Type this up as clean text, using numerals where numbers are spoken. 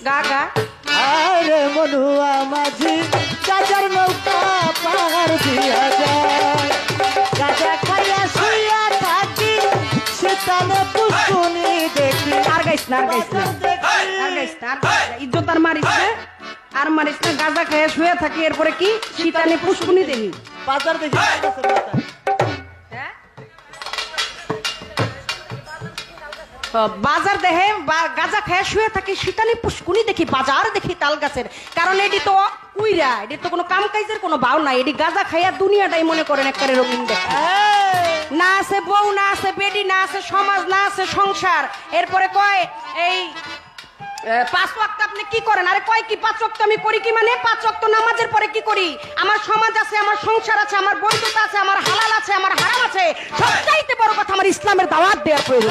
গা গা আরে মনুয়া মাঝি গাজার নৌকা পাহাড় দিয়া যায় গাজা খাইয়া শুইয়া থাকি শীতানে পুষ্কুনি দেখি আর গাইস না আর গাইস না আর গাইস না ইজ্জত আর মারিস না আর মারিস না গাঁজা খেয়ে শুয়ে থাকি এরপরে কি শীতানে পুষ্কুনি দেখি বাজার দেখি বাজার দেহে গাঁজা খেয়ে শুয়ে থাকি শীতানি পুষ্কুনি দেখি বাজার দেখি তাল গাছের কারণ এটি তো উইরা এটি তো কোনো কাম কাজের কোনো ভাও নাই এটি গাঁজা খাইয়া দুনিয়াটাই মনে করেন একবারে রঙিন দেখে না আছে বউ না আছে বেডি না আছে সমাজ না আছে সংসার এরপরে কয় এই 5 ওয়াক্ত আপনি কি করেন আরে কয় কি 5 ওয়াক্ত আমি করি কি মানে 5 ওয়াক্ত নামাজের পরে কি করি আমার সমাজ আছে আমার সংসার আছে আমার বৈধতা আছে আমার হালাল আছে আমার হারাম আছে সবচাইতে বড় কথা আমার ইসলামের দাওয়াত দেওয়ার প্রয়োজন